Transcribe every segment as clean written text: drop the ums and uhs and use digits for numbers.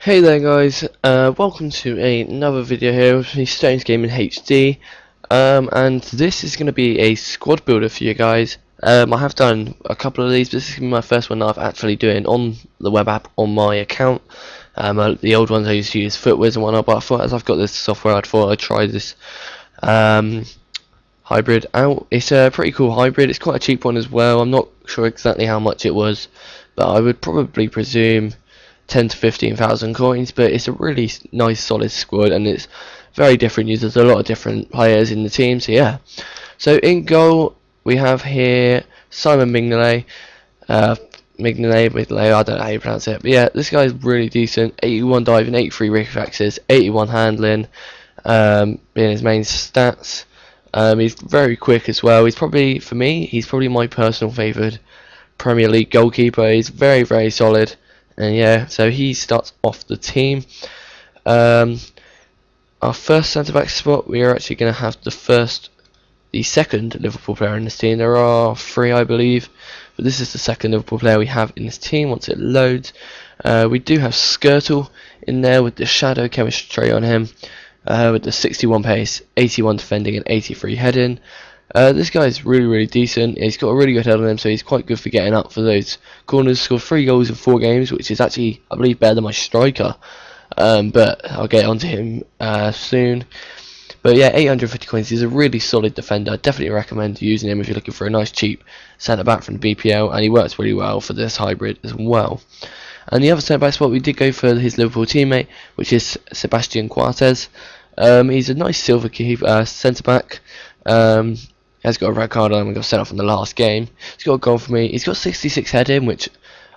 Hey there guys, welcome to another video here with me, Stones Gaming HD, and this is going to be a squad builder for you guys. I have done a couple of these, but this is going to be my first one that I've actually doing on the web app on my account. The old ones I used to use Footwiz and whatnot, but I thought as I've got this software I thought I'd try this hybrid out. It's a pretty cool hybrid, it's quite a cheap one as well. I'm not sure exactly how much it was, but I would probably presume 10 to 15,000 coins, but it's a really nice solid squad and it's very different. Uses a lot of different players in the team, so yeah. So in goal we have here Simon Mignolet, Mignolet, I don't know how you pronounce it, but yeah, this guy's really decent. 81 diving, 83 reflexes, 81 handling, being his main stats. He's very quick as well. He's probably, for me, he's probably my personal favourite Premier League goalkeeper. He's very solid. And yeah, so he starts off the team. Our first centre back spot, we are actually going to have the second Liverpool player in this team. There are three, I believe, but this is the second Liverpool player we have in this team. Once it loads, we do have Skirtle in there with the shadow chemistry on him, with the 61 pace, 81 defending, and 83 heading. This guy is really decent. He's got a really good head on him, so he's quite good for getting up for those corners. Scored 3 goals in 4 games, which is actually, I believe, better than my striker. But I'll get onto him soon. But yeah, 850 coins. He's a really solid defender. I definitely recommend using him if you're looking for a nice cheap centre back from the BPL, and he works really well for this hybrid as well. And the other centre back spot, we did go for his Liverpool teammate, which is Sebastian Coates. He's a nice silver keeper centre back. Has got a red card on him and got sent off in the last game. He's got a goal for me. He's got 66 heading, which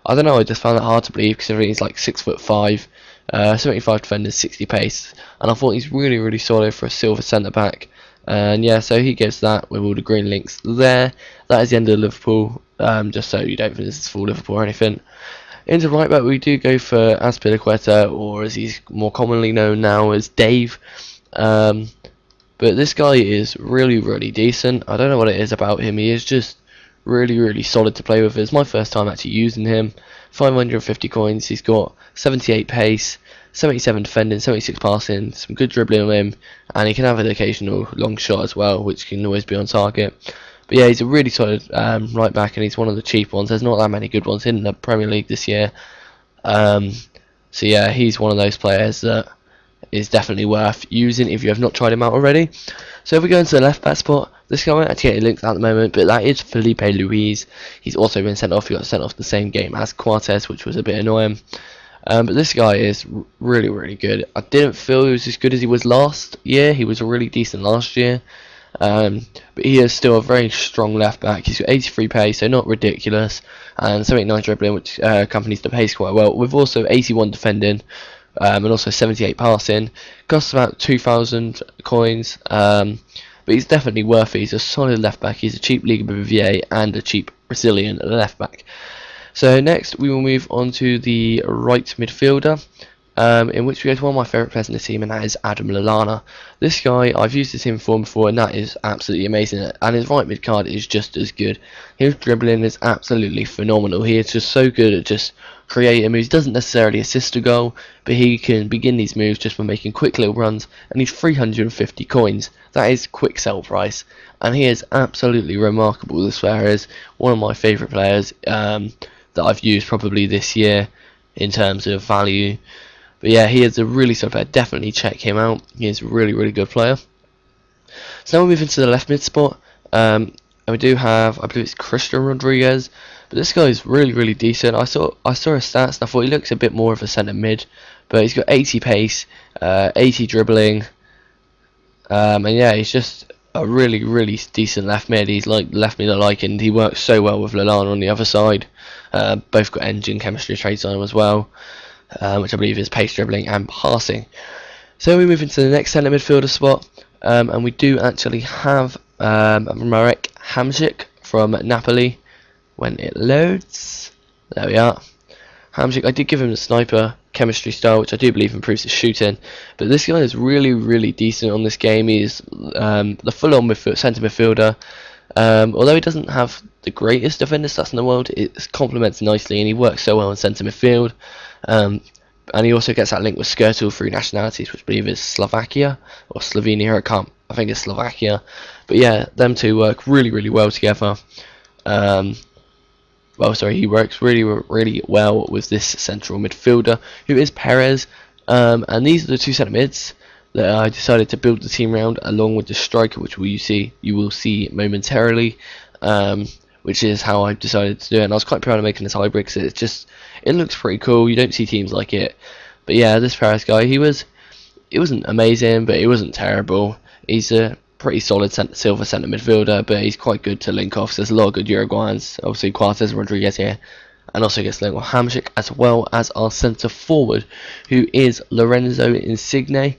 I don't know, I just found it hard to believe considering he's like 6'5", 75 defender, 60 pace, and I thought he's really solid for a silver centre back. And yeah, so he gets that with all the green links there. That is the end of Liverpool, just so you don't think this is full Liverpool or anything. Into right back we do go for Azpilicueta, or as he's more commonly known now as Dave. But this guy is really decent. I don't know what it is about him. He is just really solid to play with. It's my first time actually using him. 550 coins. He's got 78 pace, 77 defending, 76 passing, some good dribbling on him, and he can have an occasional long shot as well, which can always be on target. But yeah, he's a really solid right back, and he's one of the cheap ones. There's not that many good ones in the Premier League this year. So yeah, he's one of those players that is definitely worth using if you have not tried him out already. So if we go into the left back spot, this guy won't actually get linked at the moment, but that is Felipe Luis. He's also been sent off. He got sent off the same game as Coates, which was a bit annoying. But this guy is really good. I didn't feel he was as good as he was last year. He was really decent last year. But he is still a very strong left back. He's got 83 pace, so not ridiculous, and 79 dribbling, which accompanies the pace quite well. With also 81 defending, and also 78 passing. Costs about 2,000 coins, but he's definitely worth it. He's a solid left back. He's a cheap Bbva and a cheap Brazilian left back. So next we will move on to the right midfielder, in which we go to one of my favourite players in the team, and that is Adam Lallana. This guy, I've used his team form before, and that is absolutely amazing. And his right mid card is just as good. His dribbling is absolutely phenomenal. He is just so good at just creating moves. He doesn't necessarily assist a goal, but he can begin these moves just by making quick little runs, and he's 350 coins. That is quick sell price, and he is absolutely remarkable. This player is one of my favourite players that I've used probably this year in terms of value. But yeah, he is a really solid player. Definitely check him out. He is a really good player. So now we move into the left mid spot. And we do have, I believe it's Christian Rodriguez. But this guy is really decent. I saw his stats and I thought he looks a bit more of a centre mid. But he's got 80 pace, 80 dribbling. And yeah, he's just a really decent left mid. He's like left mid I like, and he works so well with Lallana on the other side. Both got engine chemistry traits on him as well, which I believe is pace, dribbling and passing. So we move into the next centre midfielder spot, and we do actually have Marek Hamsik from Napoli. When it loads, there we are. Hamsik, I did give him the sniper chemistry style, which I do believe improves his shooting, but this guy is really decent on this game. He is the full-on centre midfielder. Although he doesn't have the greatest defender stats in the world, it complements nicely, and he works so well in centre midfield. and he also gets that link with Skirtle through nationalities, which I believe is Slovakia or Slovenia. I think it's Slovakia, but yeah, them two work really well together. He works really well with this central midfielder, who is Perez. And these are the two centre mids that I decided to build the team around, along with the striker, which you will see momentarily. Which is how I decided to do it. And I was quite proud of making this hybrid because it looks pretty cool. You don't see teams like it. But yeah, this Paris guy, he wasn't amazing, but he wasn't terrible. He's a pretty solid silver centre midfielder, but he's quite good to link off. So there's a lot of good Uruguayans. Obviously, Quartes Rodriguez here, and also gets linked with Hamsik, as well as our centre forward, who is Lorenzo Insigne.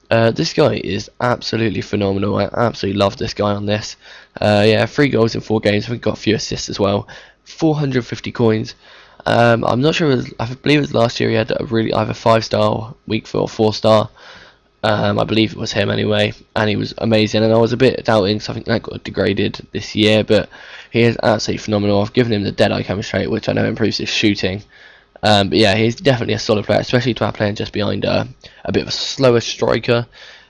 This guy is absolutely phenomenal. I absolutely love this guy on this. Yeah, 3 goals in 4 games. I think got a few assists as well. 450 coins. I'm not sure. I believe it was last year he had either 5-star week for or 4-star. I believe it was him anyway, and he was amazing. And I was a bit doubting, so I think that got degraded this year. But he is absolutely phenomenal. I've given him the Deadeye chemistry, which I know improves his shooting. But yeah, he's definitely a solid player, especially to have playing just behind a bit of a slower striker.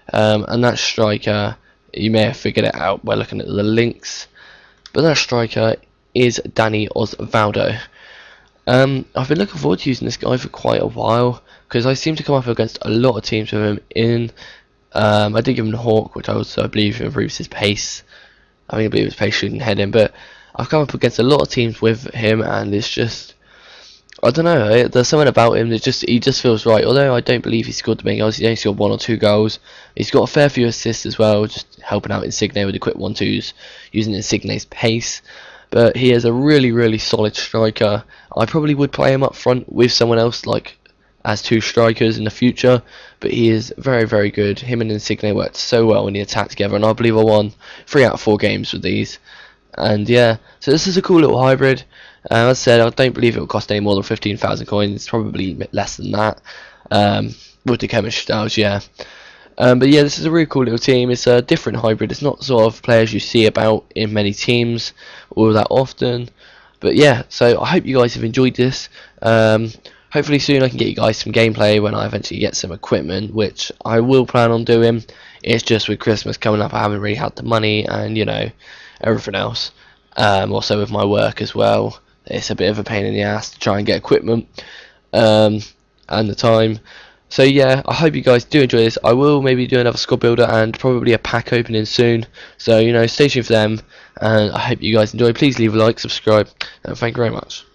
And that striker, you may have figured it out by looking at the links, but that striker is Dani Osvaldo. I've been looking forward to using this guy for quite a while, because I seem to come up against a lot of teams with him I did give him the Hawk, which I believe improves his pace. I believe his pace shooting heading, but I've come up against a lot of teams with him, and it's just, I don't know, there's something about him that he just feels right. Although I don't believe he scored the many goals, he only scored 1 or 2 goals. He's got a fair few assists as well, just helping out Insigne with the quick 1-2s, using Insigne's pace. But he is a really solid striker. I probably would play him up front with someone else, like as 2 strikers in the future. But he is very good. Him and Insigne worked so well when they attacked together, and I believe I won 3 out of 4 games with these. And yeah, so this is a cool little hybrid. As I said, I don't believe it will cost any more than 15,000 coins. It's probably less than that. With the chemistry styles, yeah. But yeah, this is a really cool little team. It's a different hybrid. It's not sort of players you see about in many teams all that often. But yeah, so I hope you guys have enjoyed this. Hopefully soon I can get you guys some gameplay when I eventually get some equipment, which I will plan on doing. It's just with Christmas coming up, I haven't really had the money and, you know, everything else. Also with my work as well, it's a bit of a pain in the ass to try and get equipment and the time. So yeah, I hope you guys do enjoy this. I will maybe do another squad builder and probably a pack opening soon. So, you know, stay tuned for them, and I hope you guys enjoy. Please leave a like, subscribe, and thank you very much.